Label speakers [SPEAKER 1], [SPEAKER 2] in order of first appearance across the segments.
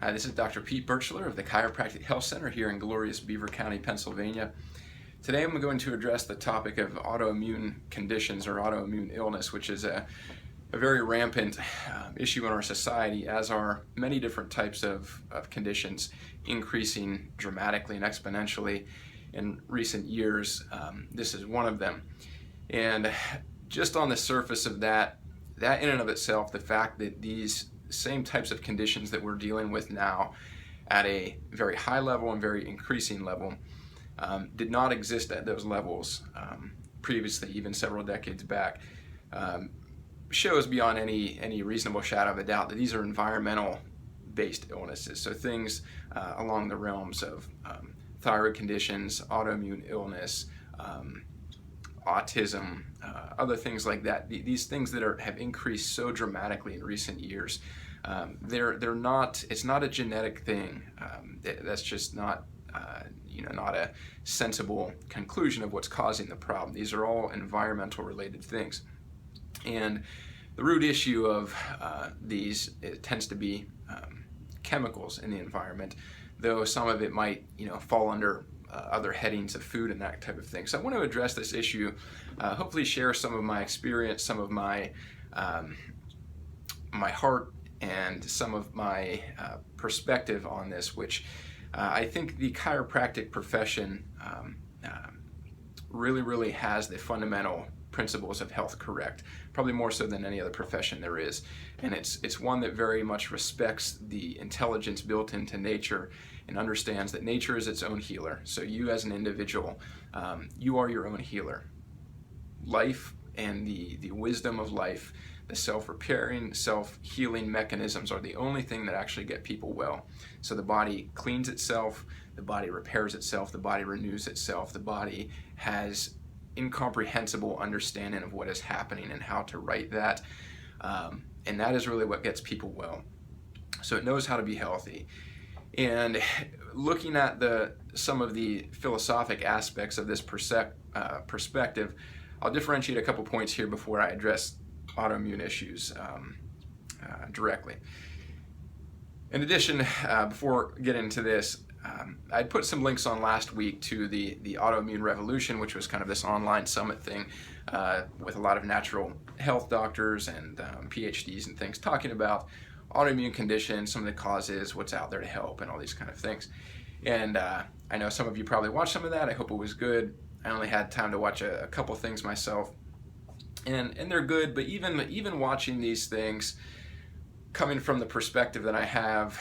[SPEAKER 1] Hi, this is Dr. Pete Birchler of the Chiropractic Health Center here in glorious Beaver County, Pennsylvania. Today I'm going to address the topic of autoimmune conditions or autoimmune illness, which is a very rampant issue in our society, as are many different types of conditions, increasing dramatically and exponentially in recent years. This is one of them. And just on the surface of that in and of itself, the fact that these same types of conditions that we're dealing with now at a very high level and very increasing level did not exist at those levels previously, even several decades back, shows beyond any reasonable shadow of a doubt that these are environmental based illnesses. So things along the realms of thyroid conditions, autoimmune illness, autism, other things like that. These things that have increased so dramatically in recent years, they're not. It's not a genetic thing. That's just not not a sensible conclusion of what's causing the problem. These are all environmental related things, and the root issue of these, it tends to be chemicals in the environment, though some of it might fall under other headings of food and that type of thing. So I want to address this issue, hopefully share some of my experience, some of my my heart, and some of my perspective on this, which I think the chiropractic profession really has the fundamental principles of health correct, probably more so than any other profession there is. And it's one that very much respects the intelligence built into nature and understands that nature is its own healer. So you as an individual, you are your own healer. Life and the wisdom of life, the self-repairing, self-healing mechanisms are the only thing that actually get people well. So the body cleans itself, the body repairs itself, the body renews itself, the body has incomprehensible understanding of what is happening and how to right that. And that is really what gets people well. So it knows how to be healthy. And looking at some of the philosophic aspects of this perspective, I'll differentiate a couple points here before I address autoimmune issues directly. In addition, before getting into this, I'd put some links on last week to the Autoimmune Revolution, which was kind of this online summit thing with a lot of natural health doctors and PhDs and things talking about autoimmune conditions, some of the causes, what's out there to help, and all these kind of things. And I know some of you probably watched some of that. I hope it was good. I only had time to watch a couple things myself, and they're good. But even watching these things, coming from the perspective that I have,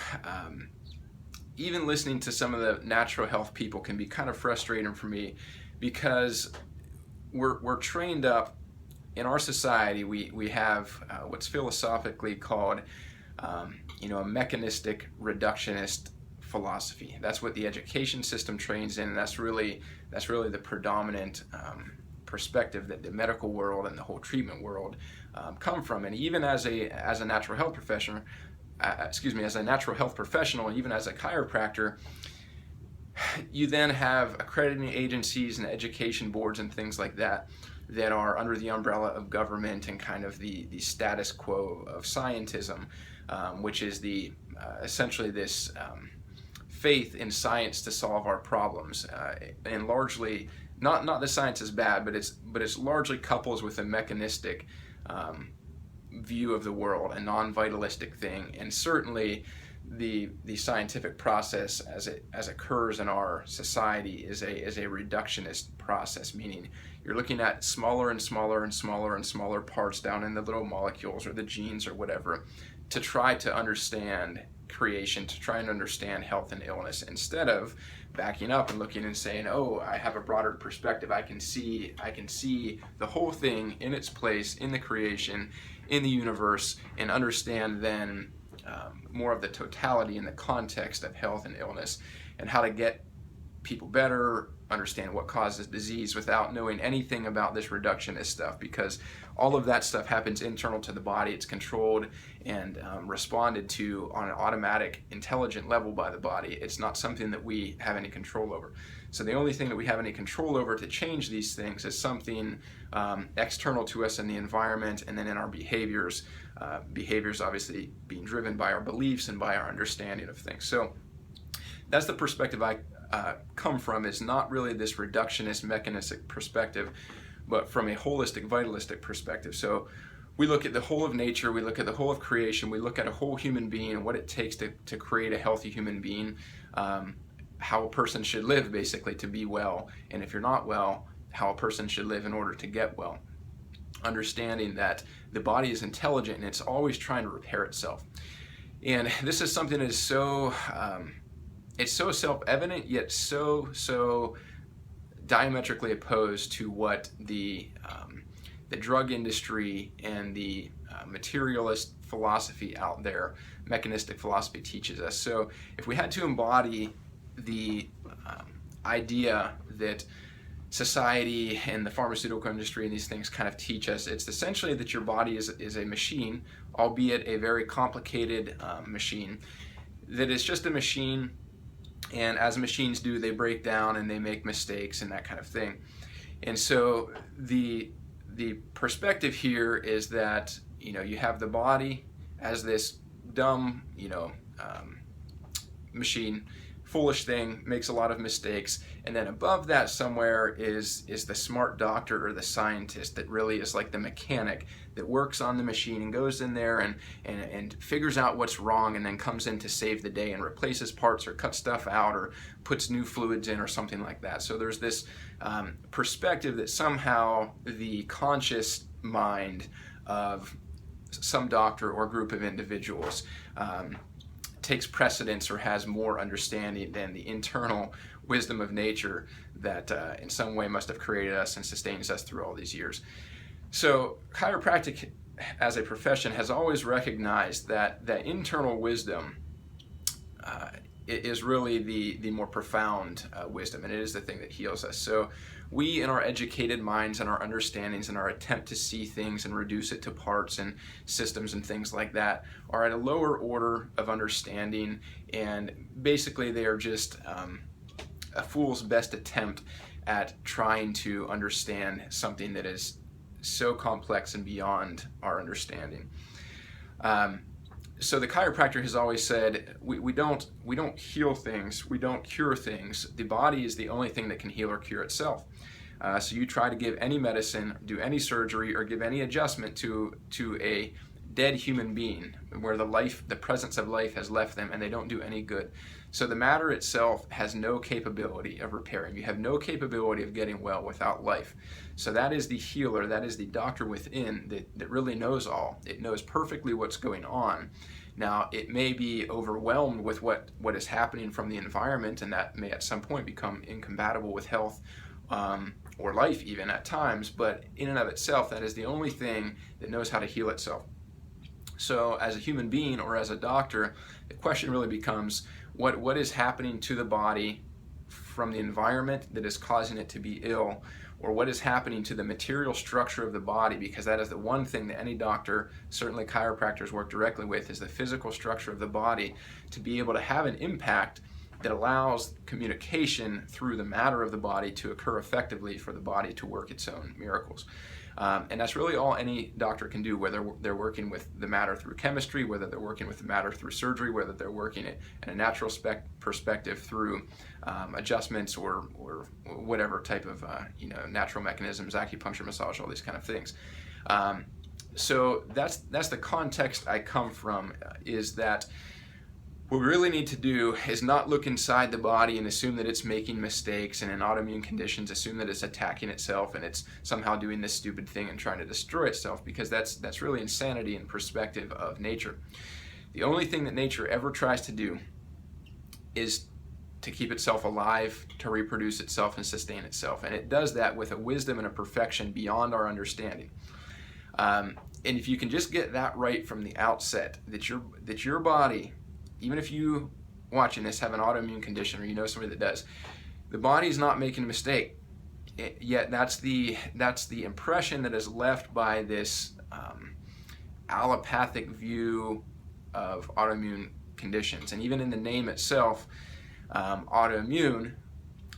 [SPEAKER 1] even listening to some of the natural health people can be kind of frustrating for me, because we're trained up in our society. We have what's philosophically called a mechanistic reductionist philosophy. That's what the education system trains in, and that's really the predominant perspective that the medical world and the whole treatment world come from. And even as a natural health professional, as a natural health professional, and even as a chiropractor, you then have accrediting agencies and education boards and things like that are under the umbrella of government and kind of the status quo of scientism, which is essentially this faith in science to solve our problems, and largely not that science is bad, but it's largely couples with a mechanistic view of the world, a non-vitalistic thing. And certainly the scientific process as it occurs in our society is a reductionist process, meaning you're looking at smaller and smaller and smaller and smaller parts down in the little molecules or the genes or whatever, to try to understand creation, to try and understand health and illness, instead of backing up and looking and saying, oh, I have a broader perspective. I can see the whole thing in its place, in the creation, in the universe, and understand then more of the totality and the context of health and illness, and how to get people better, understand what causes disease without knowing anything about this reductionist stuff, because all of that stuff happens internal to the body. It's controlled and responded to on an automatic, intelligent level by the body. It's not something that we have any control over. So the only thing that we have any control over to change these things is something external to us in the environment, and then in our behaviors. Behaviors obviously being driven by our beliefs and by our understanding of things. So that's the perspective I come from. Is not really this reductionist mechanistic perspective, but from a holistic, vitalistic perspective. So we look at the whole of nature, we look at the whole of creation, we look at a whole human being and what it takes to create a healthy human being, how a person should live basically to be well, and if you're not well, how a person should live in order to get well. Understanding that the body is intelligent and it's always trying to repair itself. And this is something that is so, it's so self-evident, yet so diametrically opposed to what the drug industry and the materialist philosophy out there, mechanistic philosophy, teaches us. So if we had to embody the idea that society and the pharmaceutical industry and these things kind of teach us, it's essentially that your body is a machine, albeit a very complicated machine, that is just a machine, and as machines do, they break down and they make mistakes and that kind of thing. And so the perspective here is that, you know, you have the body as this dumb, you know, machine, foolish thing, makes a lot of mistakes, and then above that somewhere is the smart doctor or the scientist that really is like the mechanic that works on the machine and goes in there and figures out what's wrong, and then comes in to save the day and replaces parts or cuts stuff out or puts new fluids in or something like that. So there's this perspective that somehow the conscious mind of some doctor or group of individuals takes precedence or has more understanding than the internal wisdom of nature that in some way must have created us and sustains us through all these years. So chiropractic as a profession has always recognized that internal wisdom is really the more profound wisdom, and it is the thing that heals us. So we, in our educated minds and our understandings and our attempt to see things and reduce it to parts and systems and things like that, are at a lower order of understanding, and basically they are just a fool's best attempt at trying to understand something that is so complex and beyond our understanding. So the chiropractor has always said, we don't heal things, we don't cure things. The body is the only thing that can heal or cure itself. So you try to give any medicine, do any surgery, or give any adjustment to a dead human being where the presence of life has left them, and they don't do any good. So the matter itself has no capability of repairing. You have no capability of getting well without life. So that is the healer, that is the doctor within that really knows all. It knows perfectly what's going on. Now, it may be overwhelmed with what is happening from the environment, and that may at some point become incompatible with health or life even at times, but in and of itself, that is the only thing that knows how to heal itself. So as a human being or as a doctor, the question really becomes, what is happening to the body from the environment that is causing it to be ill, or what is happening to the material structure of the body, because that is the one thing that any doctor, certainly chiropractors, work directly with, is the physical structure of the body, to be able to have an impact that allows communication through the matter of the body to occur effectively for the body to work its own miracles. And that's really all any doctor can do, whether they're working with the matter through chemistry, whether they're working with the matter through surgery, whether they're working it in a natural perspective through adjustments or whatever type of natural mechanisms, acupuncture, massage, all these kind of things. So that's the context I come from, is that what we really need to do is not look inside the body and assume that it's making mistakes, and in autoimmune conditions assume that it's attacking itself and it's somehow doing this stupid thing and trying to destroy itself, because that's really insanity in perspective of nature. The only thing that nature ever tries to do is to keep itself alive, to reproduce itself and sustain itself, and it does that with a wisdom and a perfection beyond our understanding. And if you can just get that right from the outset, that your body, even if you watching this have an autoimmune condition or you know somebody that does, The body's not making a mistake. Yet that's the impression that is left by this allopathic view of autoimmune conditions. And even in the name itself, autoimmune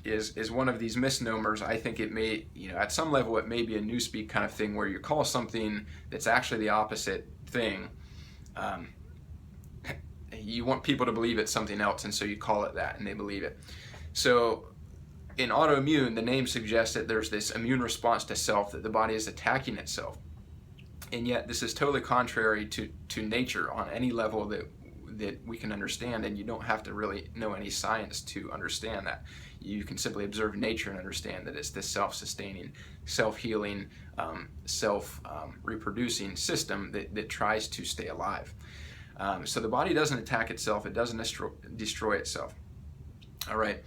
[SPEAKER 1] is one of these misnomers. I think it may, at some level it may be a newspeak kind of thing where you call something that's actually the opposite thing. You want people to believe it's something else, and so you call it that, and they believe it. So in autoimmune, the name suggests that there's this immune response to self, that the body is attacking itself. And yet this is totally contrary to nature on any level that we can understand, and you don't have to really know any science to understand that. You can simply observe nature and understand that it's this self-sustaining, self-healing, self-reproducing system that tries to stay alive. So the body doesn't attack itself, it doesn't destroy itself. All right.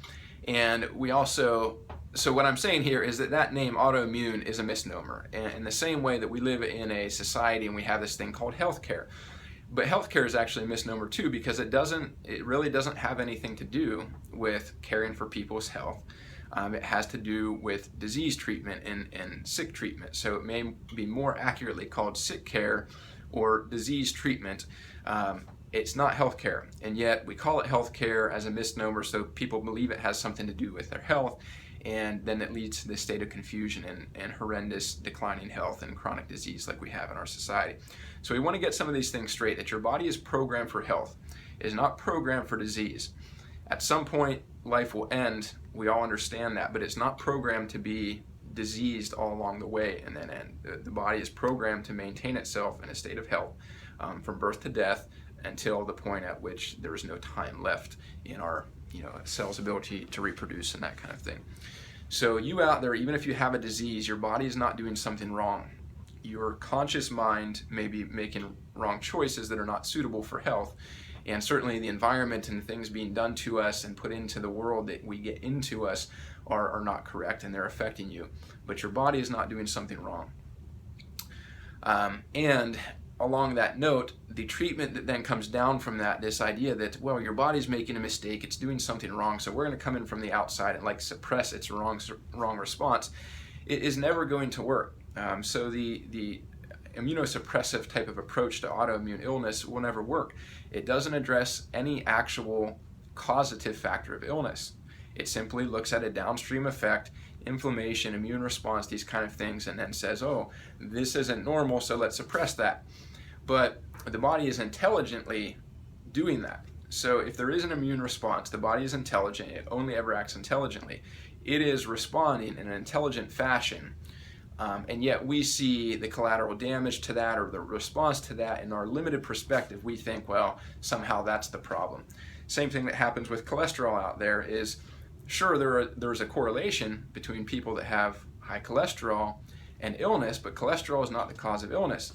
[SPEAKER 1] And we also, so what I'm saying here is that name autoimmune is a misnomer, and in the same way that we live in a society and we have this thing called healthcare. But healthcare is actually a misnomer too, because it really doesn't have anything to do with caring for people's health. It has to do with disease treatment and sick treatment. So it may be more accurately called sick care or disease treatment. It's not healthcare, and yet we call it healthcare as a misnomer, so people believe it has something to do with their health, and then it leads to this state of confusion and horrendous declining health and chronic disease like we have in our society. So we want to get some of these things straight, that your body is programmed for health. It is not programmed for disease. At some point, life will end. We all understand that, but it's not programmed to be diseased all along the way and then end. The body is programmed to maintain itself in a state of health from birth to death, until the point at which there is no time left in our cell's ability to reproduce and that kind of thing. So you out there, even if you have a disease, your body is not doing something wrong. Your conscious mind may be making wrong choices that are not suitable for health, and certainly the environment and things being done to us and put into the world that we get into us are not correct, and they're affecting you. But your body is not doing something wrong. And along that note, the treatment that then comes down from that, this idea that, well, your body's making a mistake, it's doing something wrong, so we're going to come in from the outside and suppress its wrong response, it is never going to work. So the immunosuppressive type of approach to autoimmune illness will never work. It doesn't address any actual causative factor of illness. It simply looks at a downstream effect, inflammation, immune response, these kind of things, and then says, oh, this isn't normal, so let's suppress that. But the body is intelligently doing that. So if there is an immune response, the body is intelligent, it only ever acts intelligently. It is responding in an intelligent fashion, and yet we see the collateral damage to that or the response to that. In our limited perspective, we think, well, somehow that's the problem. Same thing that happens with cholesterol out there is, sure, there's a correlation between people that have high cholesterol and illness, but cholesterol is not the cause of illness.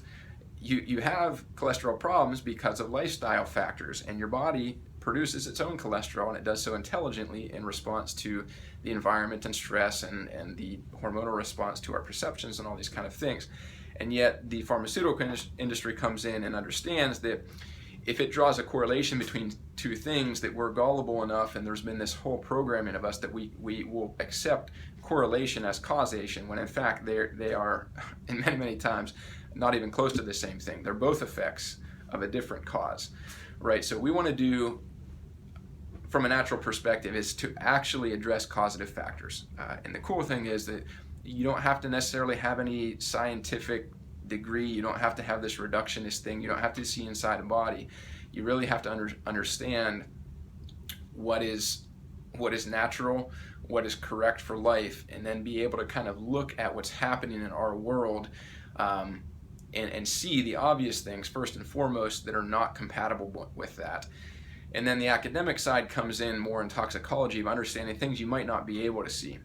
[SPEAKER 1] You have cholesterol problems because of lifestyle factors, and your body produces its own cholesterol, and it does so intelligently in response to the environment and stress and the hormonal response to our perceptions and all these kind of things. And yet the pharmaceutical industry comes in and understands that if it draws a correlation between two things, that we're gullible enough, and there's been this whole programming of us that we will accept correlation as causation, when in fact they are, in many times, not even close to the same thing. They're both effects of a different cause, right? So we want to do, from a natural perspective, is to actually address causative factors. And the cool thing is that you don't have to necessarily have any scientific degree. You don't have to have this reductionist thing. You don't have to see inside a body. You really have to understand what is natural, what is correct for life, and then be able to kind of look at what's happening in our world and see the obvious things first and foremost that are not compatible with that. And then the academic side comes in more in toxicology of understanding things you might not be able to see.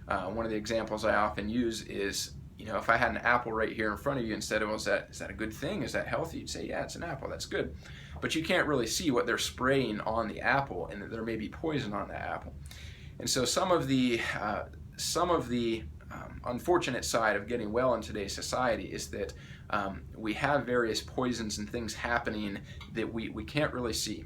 [SPEAKER 1] One of the examples I often use is, if I had an apple right here in front of you and said, well, is that a good thing? Is that healthy? You'd say, yeah, it's an apple, that's good. But you can't really see what they're spraying on the apple, and that there may be poison on that apple. And so some of the unfortunate side of getting well in today's society is that we have various poisons and things happening that we can't really see.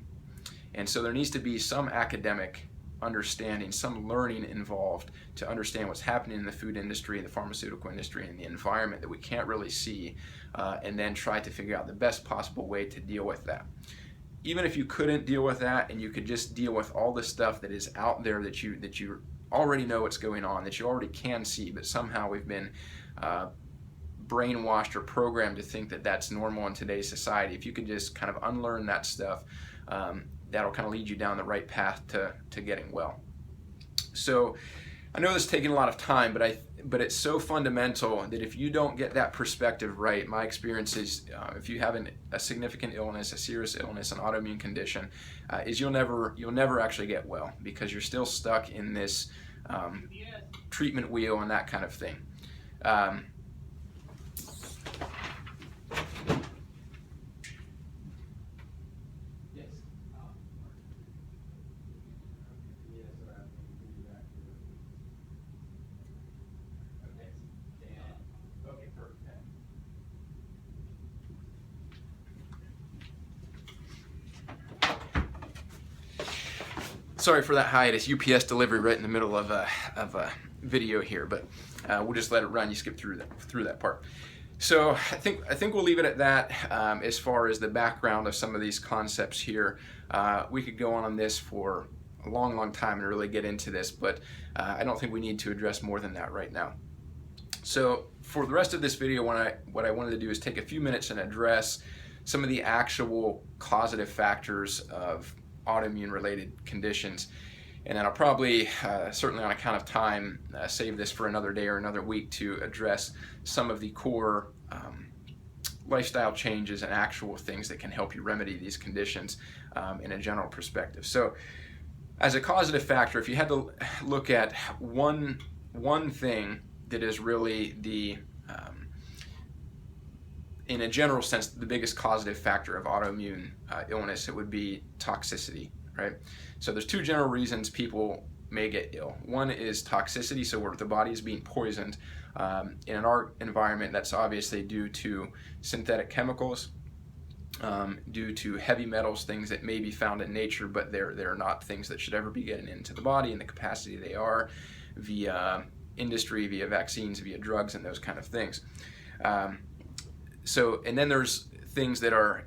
[SPEAKER 1] And so there needs to be some academic understanding, some learning involved to understand what's happening in the food industry, the pharmaceutical industry, and the environment that we can't really see, and then try to figure out the best possible way to deal with that. Even if you couldn't deal with that and you could just deal with all the stuff that is out there that you already know what's going on, that you already can see, but somehow we've been brainwashed or programmed to think that that's normal in today's society. If you could just kind of unlearn that stuff, that'll kind of lead you down the right path to getting well. So I know this is taking a lot of time, but it's so fundamental that if you don't get that perspective right, my experience is if you have a significant illness, a serious illness, an autoimmune condition, is you'll never actually get well, because you're still stuck in this treatment wheel and that kind of thing. Sorry for that hiatus, UPS delivery right in the middle of a video here, but we'll just let it run. You skip through that part. So I think we'll leave it at that. As far as the background of some of these concepts here, we could go on this for a long time and really get into this, but I don't think we need to address more than that right now. So for the rest of this video, what I wanted to do is take a few minutes and address some of the actual causative factors of autoimmune related conditions, and then I'll probably, certainly on account of time, save this for another day or another week to address some of the core lifestyle changes and actual things that can help you remedy these conditions in a general perspective. So as a causative factor, if you had to look at one thing that is really the in a general sense, the biggest causative factor of autoimmune illness, it would be toxicity, right? So there's two general reasons people may get ill. One is toxicity, so where the body is being poisoned. In our environment, that's obviously due to synthetic chemicals, due to heavy metals, things that may be found in nature, but they're not things that should ever be getting into the body in the capacity they are, via industry, via vaccines, via drugs, and those kind of things. So, and then there's things that are,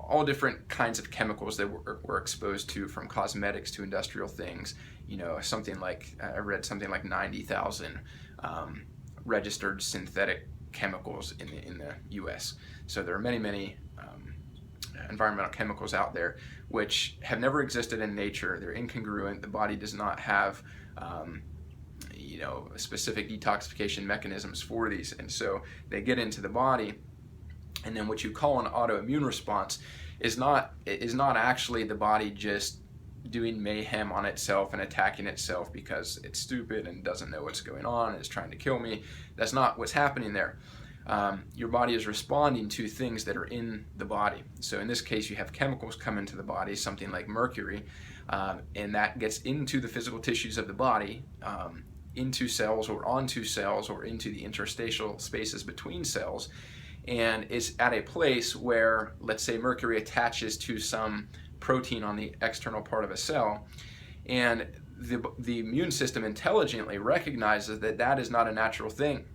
[SPEAKER 1] all different kinds of chemicals that we're exposed to, from cosmetics to industrial things. Something like, I read something like 90,000 registered synthetic chemicals in the US. So there are many environmental chemicals out there which have never existed in nature. They're incongruent. The body does not have specific detoxification mechanisms for these, and so they get into the body. And then what you call an autoimmune response is not actually the body just doing mayhem on itself and attacking itself because it's stupid and doesn't know what's going on and is trying to kill me. That's not what's happening there. Your body is responding to things that are in the body. So in this case, you have chemicals come into the body, something like mercury, and that gets into the physical tissues of the body, into cells or onto cells or into the interstitial spaces between cells. And it's at a place where, let's say, mercury attaches to some protein on the external part of a cell, and the immune system intelligently recognizes that that is not a natural thing.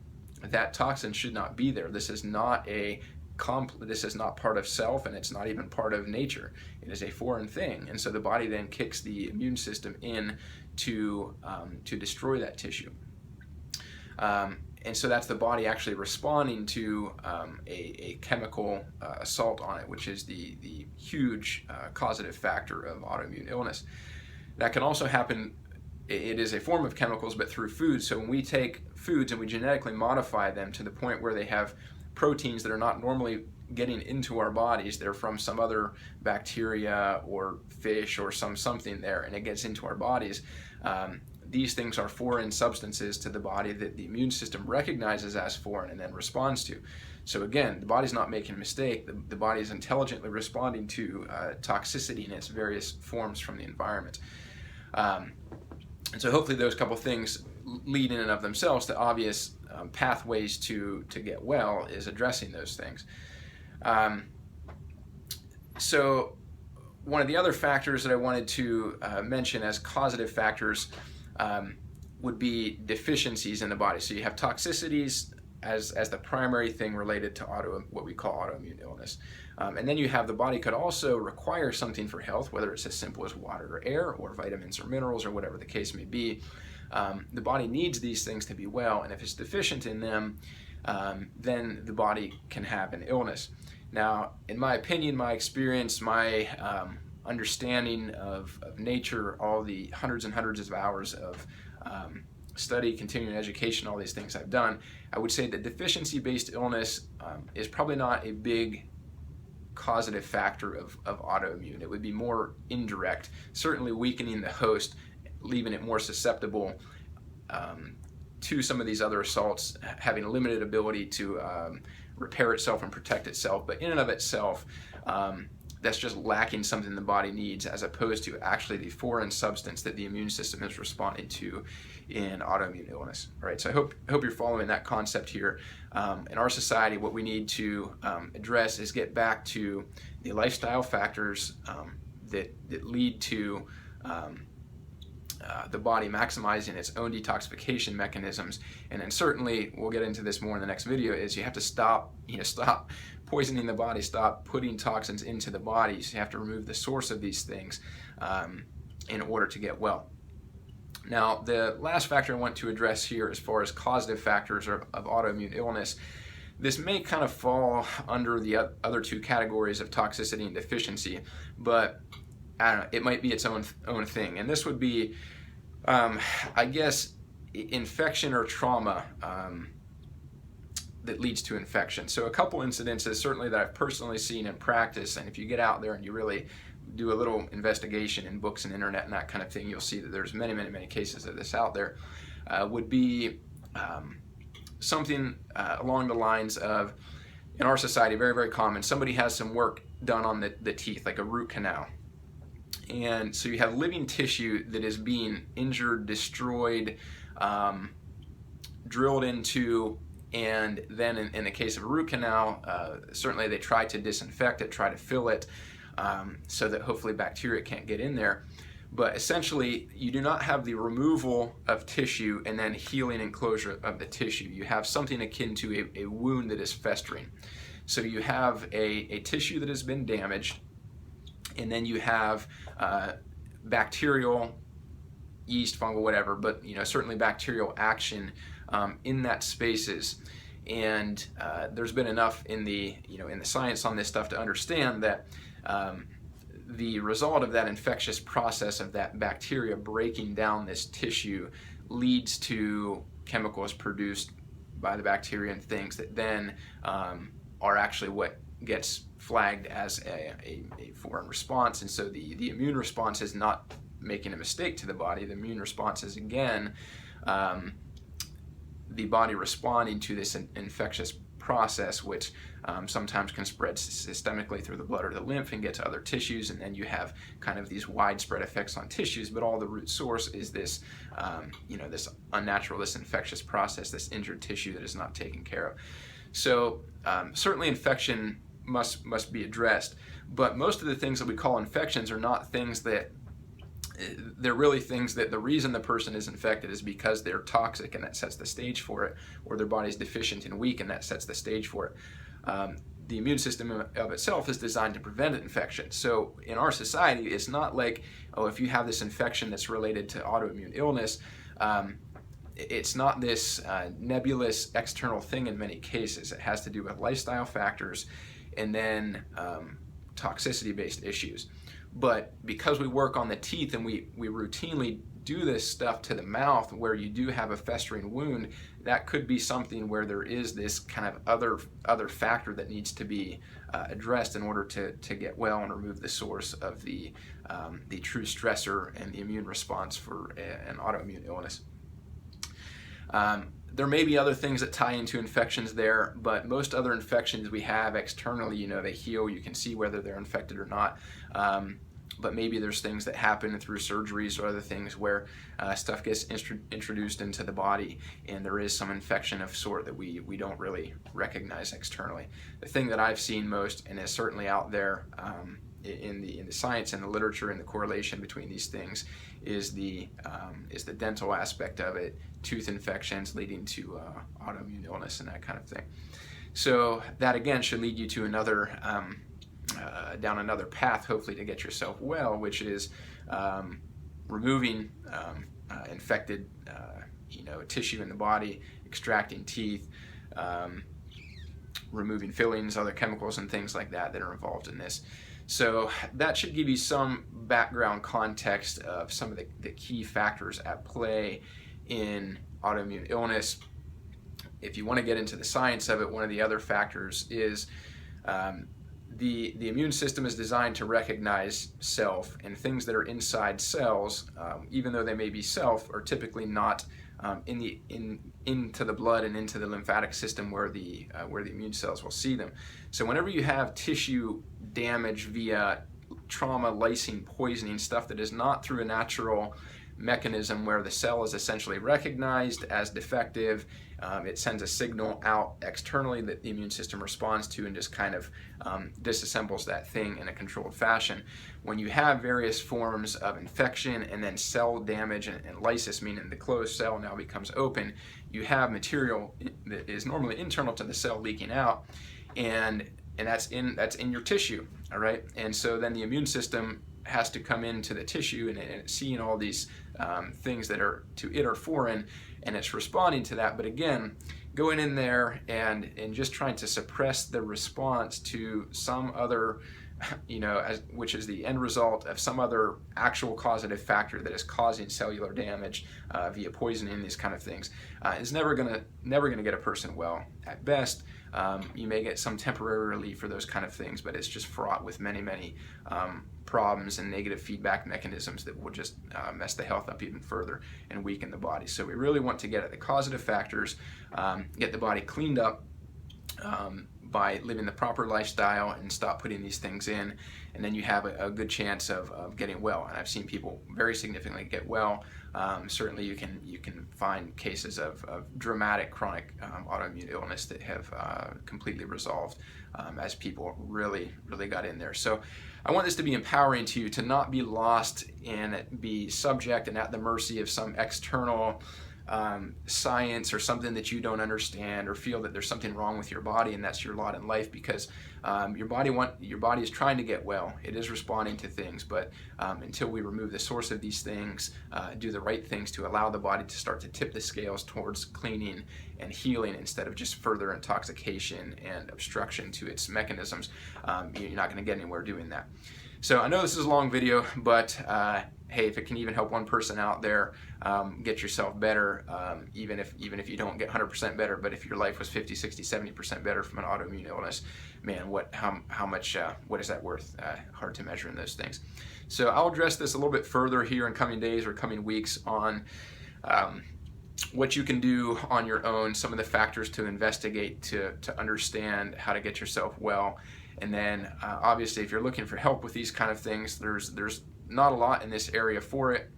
[SPEAKER 1] That toxin should not be there. This is not part of self, and it's not even part of nature. It is a foreign thing, and so the body then kicks the immune system in to destroy that tissue. And so that's the body actually responding to a chemical assault on it, which is the huge causative factor of autoimmune illness. That can also happen, it is a form of chemicals, but through food. So when we take foods and we genetically modify them to the point where they have proteins that are not normally getting into our bodies, they're from some other bacteria or fish or something there, and it gets into our bodies. These things are foreign substances to the body that the immune system recognizes as foreign and then responds to. So again, the body's not making a mistake. The body is intelligently responding to toxicity in its various forms from the environment. And so hopefully those couple things lead in and of themselves to obvious pathways to get well, is addressing those things. So one of the other factors that I wanted to mention as causative factors would be deficiencies in the body. So you have toxicities as the primary thing related to what we call autoimmune illness. And then you have the body could also require something for health, whether it's as simple as water or air or vitamins or minerals or whatever the case may be. The body needs these things to be well, and if it's deficient in them, then the body can have an illness. Now, in my opinion, my experience, my understanding of nature, all the hundreds and hundreds of hours of study, continuing education, all these things I've done, I would say that deficiency-based illness is probably not a big causative factor of autoimmune. It would be more indirect, certainly weakening the host, leaving it more susceptible to some of these other assaults, having a limited ability to repair itself and protect itself. But in and of itself, that's just lacking something the body needs, as opposed to actually the foreign substance that the immune system is responding to in autoimmune illness. All right, so I hope you're following that concept here. In our society, what we need to address is get back to the lifestyle factors that lead to the body maximizing its own detoxification mechanisms. And then certainly, we'll get into this more in the next video, is you have to stop poisoning the body, stop putting toxins into the body. So you have to remove the source of these things in order to get well. Now, the last factor I want to address here, as far as causative factors of autoimmune illness, this may kind of fall under the other two categories of toxicity and deficiency, but I don't know, it might be its own thing. And this would be, I guess, infection or trauma that leads to infection. So a couple incidences certainly that I've personally seen in practice, and if you get out there and you really do a little investigation in books and internet and that kind of thing, you'll see that there's many, many, many cases of this out there, would be something along the lines of, in our society, very, very common. Somebody has some work done on the teeth, like a root canal. And so you have living tissue that is being injured, destroyed, drilled into, and then in the case of a root canal, certainly they try to disinfect it, try to fill it, so that hopefully bacteria can't get in there. But essentially, you do not have the removal of tissue and then healing and closure of the tissue. You have something akin to a wound that is festering. So you have a tissue that has been damaged, and then you have bacterial, yeast, fungal, whatever, but certainly bacterial action in that spaces. And there's been enough in the science on this stuff to understand that the result of that infectious process of that bacteria breaking down this tissue leads to chemicals produced by the bacteria and things that then are actually what gets flagged as a foreign response. And so the immune response is not making a mistake to the body. The immune response is, again, the body responding to this infectious process, which sometimes can spread systemically through the blood or the lymph and get to other tissues, and then you have kind of these widespread effects on tissues. But all the root source is this, this unnatural, this infectious process, this injured tissue that is not taken care of. So certainly infection must be addressed, but most of the things that we call infections are not things that, they're really things that the reason the person is infected is because they're toxic, and that sets the stage for it, or their body's deficient and weak, and that sets the stage for it. The immune system of itself is designed to prevent infection. So in our society, it's not like, oh, if you have this infection that's related to autoimmune illness, it's not this nebulous external thing in many cases. It has to do with lifestyle factors and then toxicity-based issues. But because we work on the teeth and we routinely do this stuff to the mouth where you do have a festering wound, that could be something where there is this kind of other factor that needs to be addressed in order to get well and remove the source of the true stressor and the immune response for an autoimmune illness. There may be other things that tie into infections there, but most other infections we have externally, they heal. You can see whether they're infected or not. But maybe there's things that happen through surgeries or other things where stuff gets introduced into the body, and there is some infection of sort that we don't really recognize externally. The thing that I've seen most, and is certainly out there in the science and the literature and the correlation between these things is the dental aspect of it, tooth infections leading to autoimmune illness and that kind of thing. So that again should lead you to another down another path, hopefully, to get yourself well, which is removing infected tissue in the body, extracting teeth, removing fillings, other chemicals and things like that that are involved in this. So that should give you some background context of some of the key factors at play in autoimmune illness. If you want to get into the science of it, one of the other factors is the immune system is designed to recognize self, and things that are inside cells, even though they may be self, are typically not into the blood and into the lymphatic system where the immune cells will see them. So whenever you have tissue damage via trauma, lysine, poisoning, stuff that is not through a natural mechanism where the cell is essentially recognized as defective, it sends a signal out externally that the immune system responds to and just kind of disassembles that thing in a controlled fashion. When you have various forms of infection and then cell damage and lysis, meaning the closed cell now becomes open, you have material that is normally internal to the cell leaking out, and that's in your tissue, all right? And so then the immune system has to come into the tissue and it's seeing all these things that are to it are foreign, and it's responding to that. But again, going in there and just trying to suppress the response to some other, which is the end result of some other actual causative factor that is causing cellular damage via poisoning, these kind of things, is never gonna get a person well. At best, you may get some temporary relief for those kind of things, but it's just fraught with many problems and negative feedback mechanisms that will just mess the health up even further and weaken the body. So we really want to get at the causative factors, get the body cleaned up by living the proper lifestyle and stop putting these things in, and then you have a good chance of getting well. And I've seen people very significantly get well. Certainly you can find cases of dramatic chronic autoimmune illness that have completely resolved as people really got in there. So I want this to be empowering to you, to not be lost and be subject and at the mercy of some external science or something that you don't understand, or feel that there's something wrong with your body and that's your lot in life, because your body is trying to get well. It is responding to things, but until we remove the source of these things, do the right things to allow the body to start to tip the scales towards cleaning and healing instead of just further intoxication and obstruction to its mechanisms, you're not going to get anywhere doing that. So I know this is a long video, but hey, if it can even help one person out there get yourself better, even if you don't get 100% better, but if your life was 50, 60, 70% better from an autoimmune illness, man, how much what is that worth? Hard to measure in those things. So I'll address this a little bit further here in coming days or coming weeks on what you can do on your own, some of the factors to investigate to understand how to get yourself well. And then obviously if you're looking for help with these kind of things, there's not a lot in this area for it.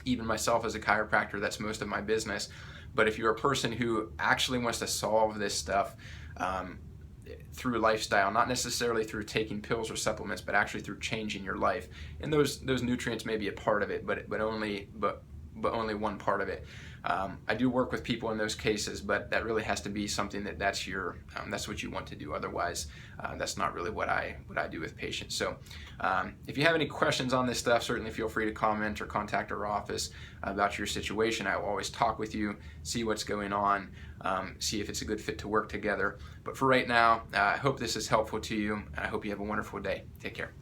[SPEAKER 1] Even myself as a chiropractor, that's most of my business. But if you're a person who actually wants to solve this stuff through lifestyle, not necessarily through taking pills or supplements, but actually through changing your life, and those nutrients may be a part of it, but only one part of it. I do work with people in those cases, but that really has to be something that's what you want to do. Otherwise, that's not really what I do with patients. So if you have any questions on this stuff, certainly feel free to comment or contact our office about your situation. I will always talk with you, see what's going on, see if it's a good fit to work together. But for right now, I hope this is helpful to you, and I hope you have a wonderful day. Take care.